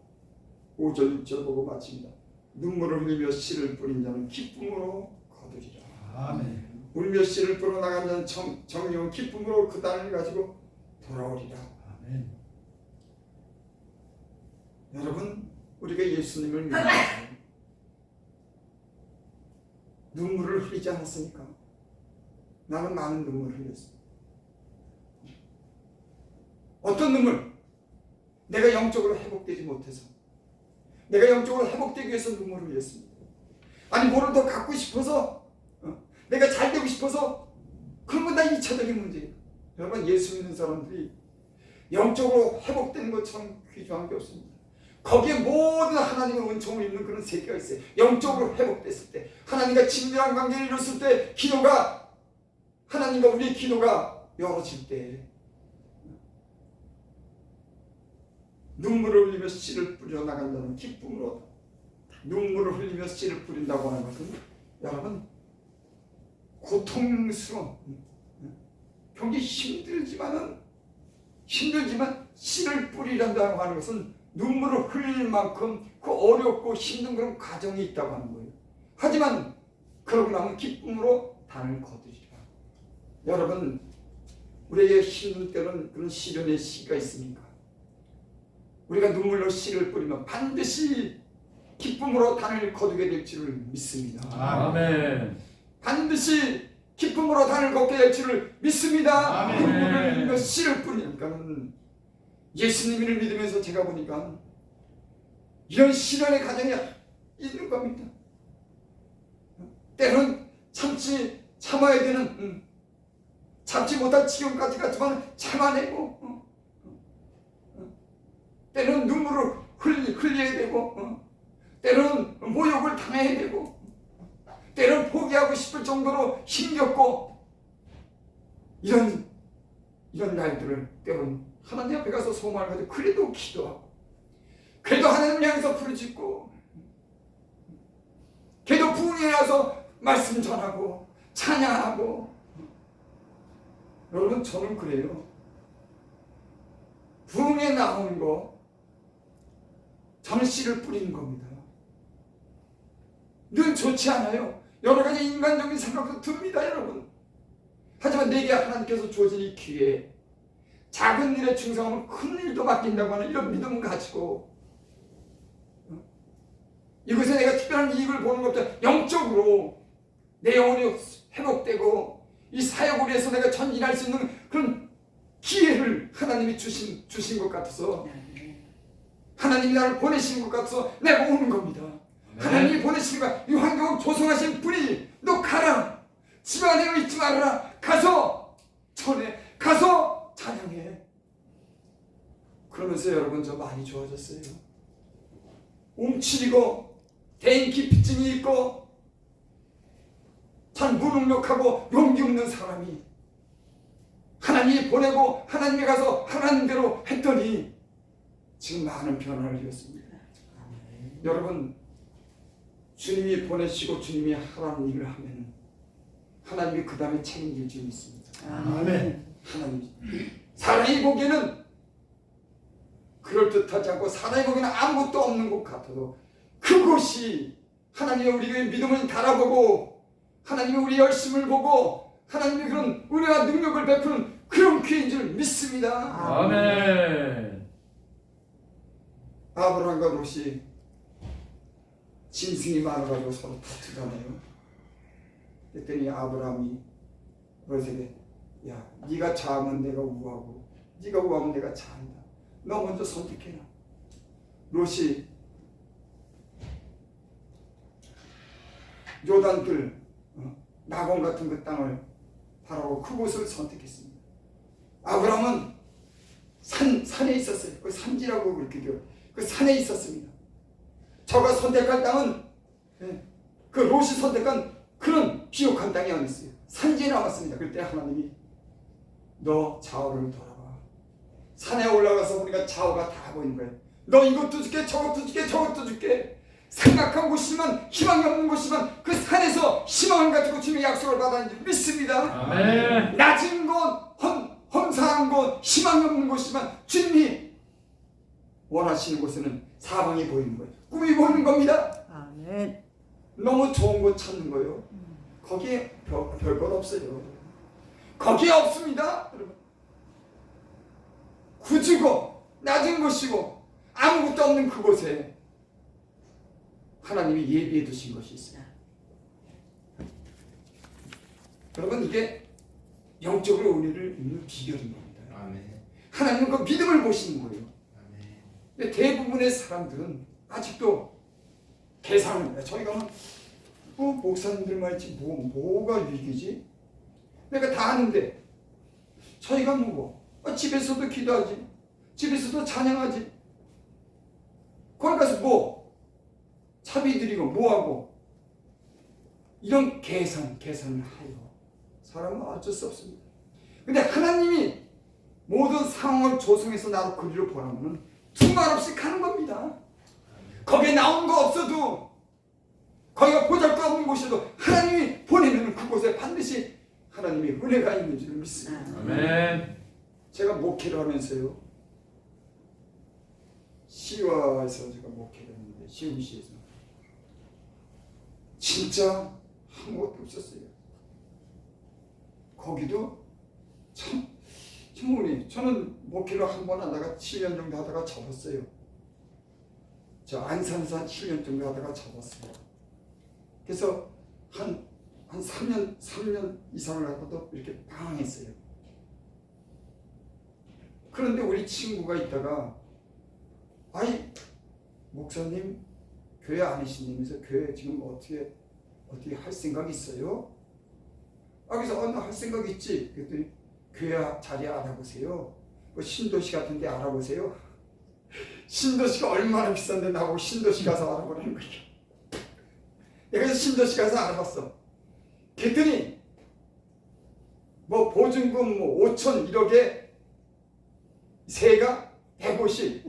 5절 6절 보고 마칩니다. 눈물을 흘리며 씨를 뿌린 자는 기쁨으로 거두리라. 아멘. 울며 씨를 뿌려나간 자는 정령 기쁨으로 그 땅을 가지고 돌아오리라. 아멘. 여러분, 우리가 예수님을 믿는 눈물을 흘리지 않았습니까? 나는 많은 눈물을 흘렸습니다. 어떤 눈물? 내가 영적으로 회복되지 못해서, 내가 영적으로 회복되기 위해서 눈물을 흘렸습니다. 아니, 뭐를 더 갖고 싶어서, 내가 잘 되고 싶어서, 그런 건 다 2차적인 문제예요. 여러분, 예수 믿는 사람들이 영적으로 회복되는 것처럼 귀중한 게 없습니다. 거기에 모든 하나님의 은총을 입는 그런 세계가 있어요. 영적으로 회복됐을 때, 하나님과 친밀한 관계를 이뤘을 때, 기도가, 하나님과 우리의 기도가 열어질 때, 눈물을 흘리며 씨를 뿌려 나간 자는 기쁨으로, 눈물을 흘리며 씨를 뿌린다고 하는 것은 여러분, 고통스러운, 굉장히 힘들지만 씨를 뿌리란다고 하는 것은 눈물을 흘릴 만큼 그 어렵고 힘든 그런 과정이 있다고 하는 거예요. 하지만 그러고 나면 기쁨으로 단을 거두리라. 여러분, 우리에게 힘든 때는 그런 시련의 시기가 있습니까? 우리가 눈물로 씨를 뿌리면 반드시 기쁨으로 단을 거두게 될 줄을 믿습니다. 아멘. 반드시 기쁨으로 단을 걷게 될 줄을 믿습니다. 아멘. 눈물을 흘리며 씨를 뿌리니까는 예수님을 믿으면서 제가 보니까 이런 시련의 과정이 있는 겁니다. 때로는 참아야 되는, 참지 못할 지경까지 같지만 참아내고, 때로는 눈물을 흘려야 되고, 때로는 모욕을 당해야 되고, 때로는 포기하고 싶을 정도로 힘겹고, 이런 날들을 때로는 하나님 앞에 가서 소망을 가지고 그래도 기도하고, 그래도 하나님 향해서 부르짖고, 그래도 부흥에 나서 말씀 전하고 찬양하고. 여러분, 저는 그래요. 부흥에 나오는 거 저는 씨를 뿌리는 겁니다. 늘 좋지 않아요. 여러 가지 인간적인 생각도 듭니다, 여러분. 하지만 내게 하나님께서 주어진 이 기회에 작은 일에 충성하면 큰 일도 맡긴다고 하는 이런 믿음을 가지고, 이것에 내가 특별한 이익을 보는 것보다 영적으로 내 영혼이 회복되고 이 사역을 위해서 내가 전진할 수 있는 그런 기회를 하나님이 주신 것 같아서, 하나님이 나를 보내신 것 같아서 내가 오는 겁니다. 네. 하나님이 보내시니까 이 환경을 조성하신 분이 너 가라, 집 안에 있지 말아라, 가서 전해, 가서 찬양해. 그러면서 여러분, 저 많이 좋아졌어요. 움츠리고 대인기피증이 있고 참 무능력하고 용기 없는 사람이 하나님이 보내고 하나님이 가서 하나님대로 했더니 지금 많은 변화를 이뤘습니다. 여러분, 주님이 보내시고 주님이 하라는 일을 하면 하나님이 그 다음에 책임질 줄 믿습니다. 아멘. 하나님, 사람이 보기에는 그럴듯하지 않고 사람이 보기에는 아무것도 없는 것 같아도 그곳이 하나님의 우리의 믿음을 달아보고 하나님의 우리 열심을 보고 하나님의 그런 은혜와 능력을 베푸는 그런 기회인 줄 믿습니다. 아멘. 아브라함과 롯이 짐승이 많아가지고 서로 다투잖아요. 그랬더니 아브라함이 롯에게, 야, 네가 좌하면 내가 우하고 네가 구하면 내가 잘한다. 너 먼저 선택해라. 롯이 요단들 나곤 같은 그 땅을 바라고 그곳을 선택했습니다. 아브라함은 산에 있었어요. 그 산지라고 그렇게 돼요. 그 산에 있었습니다. 저가 선택할 땅은 그 롯이 선택한 그런 비옥한 땅이 아니었어요. 산지에 남았습니다. 그때 하나님이 너 좌우를 돌아봐. 산에 올라가서 우리가 좌우가 다 보이는 거예요. 너 이것도 줄게, 저것도 줄게, 저것도 줄게. 생각한 곳이지만 희망이 없는 곳이지만 그 산에서 희망을 가지고 주님의 약속을 받았는지 믿습니다. 아멘. 낮은 곳, 험사한 곳, 희망이 없는 곳이지만 주님이 원하시는 곳에는 사방이 보이는 거예요. 꿈이 보이는 겁니다. 아멘. 너무 좋은 곳 찾는 거예요. 거기에 별것 없어요. 거기에 없습니다. 여러분. 구주고 낮은 곳이고 아무것도 없는 그곳에 하나님이 예비해 두신 것이 있어요. 여러분, 이게 영적으로 우리를 있는 비결인 겁니다. 아멘. 하나님은 그 믿음을 보시는 거예요. 아멘. 근데 대부분의 사람들은 아직도 계산을 해요. 저희가 목사님들만 있지 뭐가 유익이지? 내가 다 아는데 저희가 집에서도 기도하지, 집에서도 찬양하지, 거기 가서 차비 드리고 뭐하고 이런 계산을 하여 사람은 어쩔 수 없습니다. 근데 하나님이 모든 상황을 조성해서 나로 그리로 보라면 두말 없이 가는 겁니다. 거기에 나온 거 없어도, 거기가 보잘것없는 곳이라도 하나님이 보내면 그곳에 반드시 하나님의 은혜가 있는 줄 믿습니다. 아멘. 제가 목회를 하면서요, 시와에서 제가 목회를 했는데, 시흥시에서 진짜 아무것도 없었어요. 거기도 참 우리 저는 목회를 한 번 하다가 7년 정도 하다가 접었어요. 저 안산에서 한 7년 정도 하다가 접었어요. 그래서 한 3년 이상을 하고도 이렇게 방황했어요. 그런데 우리 친구가 있다가, 아이 목사님 교회 아니시면서 교회 지금 어떻게 할 생각 있어요? 그래서 나 할 생각 있지. 그랬더니 교회 자리 알아보세요. 신도시 같은 데 알아보세요. 신도시가 얼마나 비싼데 나보고 신도시 가서 알아보라는 거예요. 내가 신도시 가서 알아봤어. 그랬더니 보증금 5천 1억에 세가 150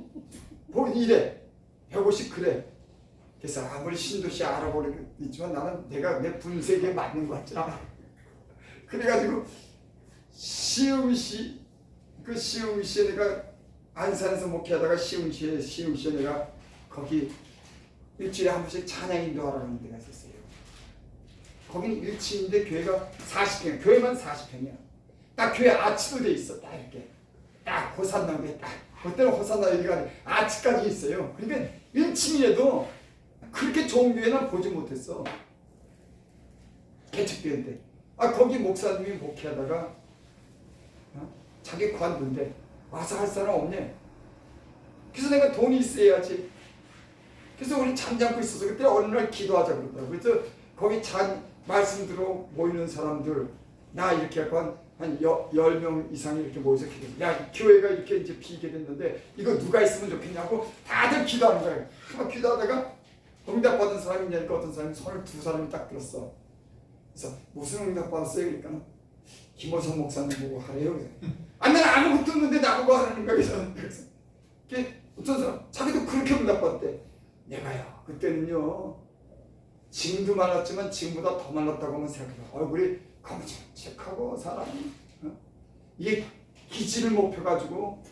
이래. 150 그래. 그래서 아무리 신도시 알아보려고 있지만 나는 내가 내 분세기에 맞는 것 같잖아. 그래가지고 시흥시에 내가 안산에서 목회하다가 시흥시에 내가 거기 일주일에 한 번씩 찬양 인도하라는 데가 있었어요. 거기는 1층인데 교회가 40평, 교회만 40평이야. 딱 교회 아치도 돼 있어. 딱 이렇게 딱 호산나게 딱. 그때는 호산나 여기가 아치까지 있어요. 그러니까 1층이라도 그렇게 좋은 교회는 보지 못했어. 개척교회인데. 거기 목사님이 목회하다가 자기 관두인데 와서 할 사람 없네. 그래서 내가 돈이 있어야지. 그래서 우리 잠자고 있어서 그때 어느 날 기도하자 그러더라고. 그래서 거기 말씀 들어 모이는 사람들 나 이렇게 하고 한 10명 이상이 이렇게 모여서 기도해. 야, 교회가 이렇게 이제 비게 됐는데 이거 누가 있으면 좋겠냐고 다들 기도하는 거예요. 기도하다가 응답받은 사람이 있냐니까 어떤 사람이 손을 두 사람이 딱 들었어. 그래서 무슨 응답 받았어요? 그러니까 김호성 목사님 보고 하래요. 나는 아무것도 없는데 나보고 하라는 거야. 그래서 어떤 사람 자기도 그렇게 응답 받대. 내가요 그때는요 지금도 말랐지만 지금보다 더 말랐다고만 생각해요. 얼굴이 검증책하고 사람이 이게 기질을 못 펴가지고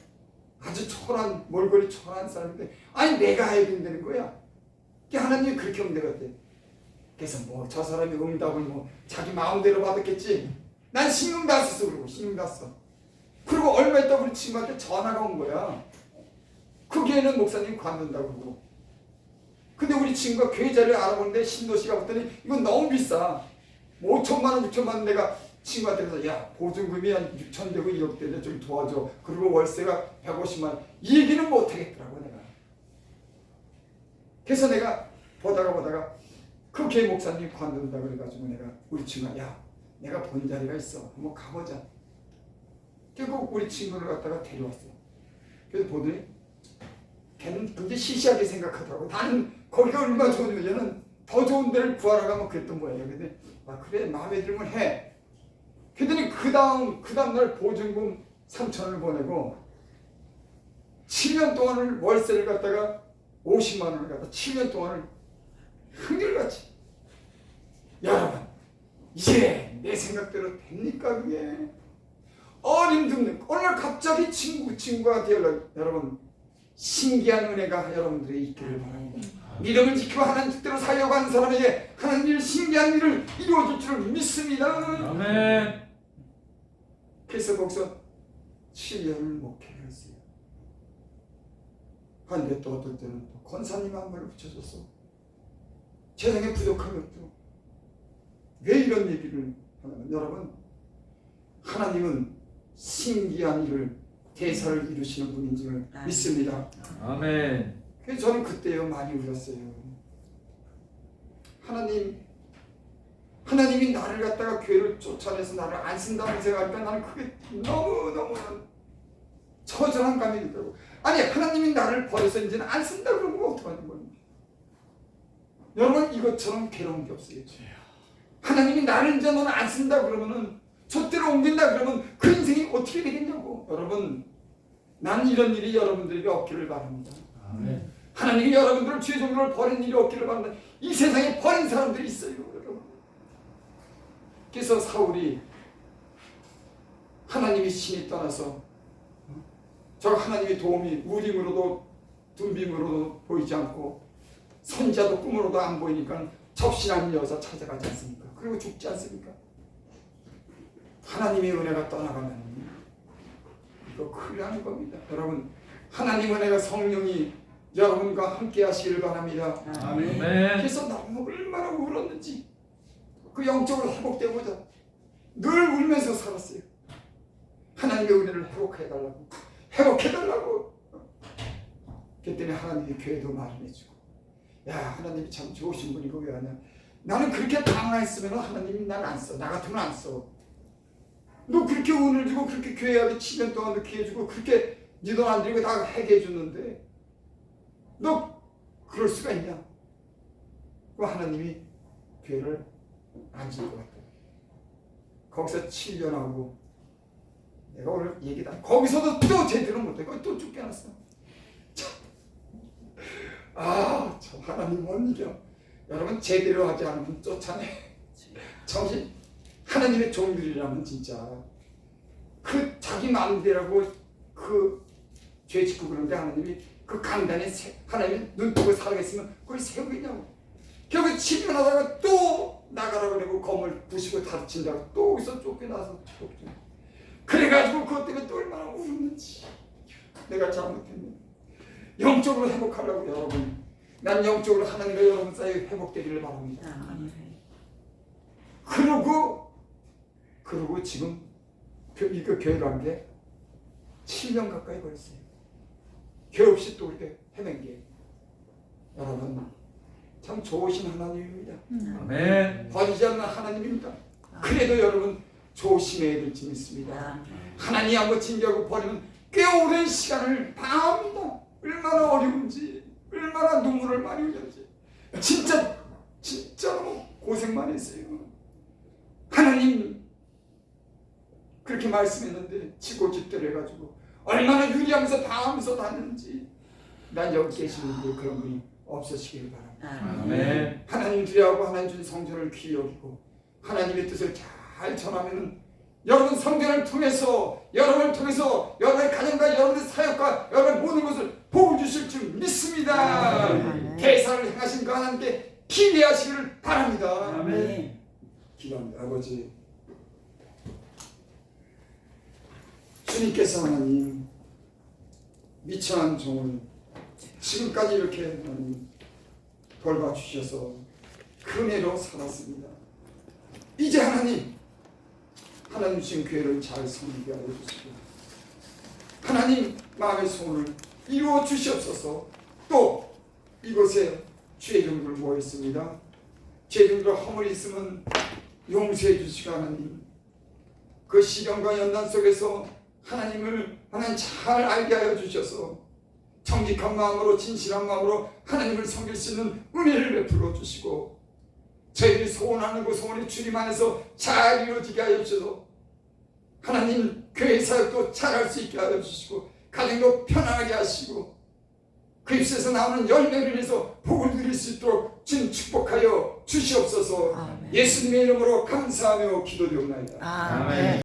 아주 초라한 몰골이 초라한 사람인데 내가 해야 된다는 거야. 하나님이 그렇게 응답했대. 그래서 저 사람이 응답을 자기 마음대로 받았겠지. 난 신경 다 썼어. 그리고 신경 다 써. 그리고 얼마 있다 우리 친구한테 전화가 온 거야. 그 교회는 목사님 관둔다고 그러고. 근데 우리 친구가 교회 자리를 알아보는데 신도시가 봤더니 이건 너무 비싸. 5천만 원, 6천만 원 내가 친구한테 가서 야 보증금이 한 6천 되고 2억 되는데 좀 도와줘. 그리고 월세가 150만. 이 얘기는 못하겠더라고 내가. 그래서 내가 보다가 그 교회 목사님이 관둔다 그래가지고 내가 우리 친구가 야 내가 본 자리가 있어. 한번 가보자. 결국 우리 친구를 갖다가 데려왔어요. 그래서 보더니 걔는 굉장히 시시하게 생각하더라고. 나는 거기가 얼마나 좋으면 얘는 더 좋은 데를 구하러 가면 그랬던 거예요. 근데 아 그래 마음에 들면 해. 그랬더니 그 다음날 보증금 3천을 보내고 7년 동안을 월세를 갖다가 50만 원을 갖다 7년 동안을 흥결같이. 여러분 이제 내 생각대로 됩니까 그게? 어림없는 오늘 갑자기 친구한테 여러분 신기한 은혜가 여러분들이 있기를 바랍니다. 믿음을 지키고 하나님 뜻대로 살려고 하는 사람에게 하나님 신기한 일을 이루어줄 줄을 믿습니다. 아멘. 그래서 거기서 7년을 목회를 했어요. 한데 또 어떨 때는 또 권사님 한 말을 붙여줬어. 재정에 부족한 것도. 왜 이런 얘기를 하냐면 여러분 하나님은 신기한 일을 대사를 이루시는 분인 줄 믿습니다. 아멘. 그래서 저는 그때요 많이 울었어요. 하나님이 나를 갖다가 교회를 쫓아내서 나를 안 쓴다는 생각하니까 나는 그게 너무너무 처절한 감이 들더라고. 아니 하나님이 나를 버려서 이제는 안 쓴다 그러면 어떡하는 겁니까? 여러분 이것처럼 괴로운 게 없어요. 하나님이 나를 이제 너는 안 쓴다 그러면은 저대로 옮긴다 그러면 그 인생이 어떻게 되겠냐고. 여러분 나는 이런 일이 여러분들에게 없기를 바랍니다. 아멘. 하나님이 여러분들을 죄 종류를 버린 일이 없기를 바랍니다. 이 세상에 버린 사람들이 있어요 여러분. 그래서 사울이 하나님이 신이 떠나서 저 하나님의 도움이 우림으로도 둠빔으로도 보이지 않고 선자도 꿈으로도 안 보이니까 접신한 여자 찾아가지 않습니까? 그리고 죽지 않습니까? 하나님의 은혜가 떠나가면 이거 큰일 나는 겁니다. 여러분 하나님 은혜가 성령이 여러분과 함께 하시기를 바랍니다. 아멘. 그래서 너무 얼마나 울었는지 그 영적으로 회복되고자 늘 울면서 살았어요. 하나님의 은혜를 회복해달라고. 그랬더니 하나님이 교회도 마련해주고 야 하나님이 참 좋으신 분이고 왜 하냐. 나는 그렇게 당황했으면 하나님이 난 안 써. 나 같으면 안 써. 너 그렇게 은을 주고 그렇게 교회하게 7년 동안 넣게 해주고 그렇게 네 돈 안 들이고 다 해게 해줬는데 너 그럴 수가 있냐. 그 하나님이 교회를 안 줄 것 같아. 거기서 7년 하고 내가 오늘 얘기다. 거기서도 또 제대로 못해. 거기 또 쫓겨났어. 참 하나님 못 이겨. 여러분 제대로 하지 않으면 쫓아내. 정신 하나님의 종들이라면 진짜 그 자기 마음대로라고 그 죄 짓고 그러는데 하나님이 그 강단에 하나님이 눈 뜨고 살아겠으면 그걸 세우겠냐고. 결국 7년 하다가 또 나가라고 그러고 검을 부시고 다친다고 또 거기서 쫓겨나서 쫓겨. 그래가지고 그것 때문에 또 얼마나 울었는지. 내가 잘못했네. 영적으로 회복하려고 여러분. 난 영적으로 하나님과 여러분 사이에 회복되기를 바랍니다. 그러고 지금 이거 교회를 한 게 7년 가까이 걸렸어요. 교회 없이 또 이렇게 해낸 게 여러분 참 좋으신 하나님입니다. 아멘. 버리지 않는 하나님입니다. 그래도 여러분 조심해야 될지 믿습니다. 하나님 한번 진지하고 버리면 꽤 오랜 시간을 방합니다. 얼마나 어려운지 얼마나 눈물을 많이 흘렸지. 진짜로 고생 많이 했어요. 하나님 그렇게 말씀했는데 지고집대로 해가지고 얼마나 유리하면서 당하면서 다녔는지. 난 여기 계시는데 그런 분이 없으시길 바랍니다. 아멘. 하나님 두려워하고 하나님 준 성전을 귀히 여기고 하나님의 뜻을 잘 전하면 여러분 성전을 통해서 여러분을 통해서 여러분의 가정과 여러분의 사역과 여러분의 모든 것을 복을 주실 줄 믿습니다. 대사를 행하신 그 하나님께 기대하시기를 바랍니다. 아멘. 기도합니다. 아버지 주님께서 하나님 미천한 종을 지금까지 이렇게 하나님 돌봐주셔서 그 은혜로 살았습니다. 이제 하나님 하나님 주신 교회를 잘 섬기게 하여 주시고 하나님 마음의 소원을 이루어 주시옵소서. 또 이곳에 주의 종들 모여 있습니다. 주의 종들 허물이 있으면 용서해 주시고 하나님 그 시련과 연단 속에서 하나님을 하나님 잘 알게 하여 주셔서 정직한 마음으로 진실한 마음으로 하나님을 섬길 수 있는 은혜를 베풀어 주시고 저희들이 소원하는 그 소원이 주님 안에서 잘 이루어지게 하여 주셔서 하나님 교회 사역도 잘할 수 있게 하여 주시고 가정도 편안하게 하시고 그 입술에서 나오는 열매를 인해서 복을 누릴 수 있도록 주님 축복하여 주시옵소서. 아멘. 예수님의 이름으로 감사하며 기도드리옵나이다. 아멘.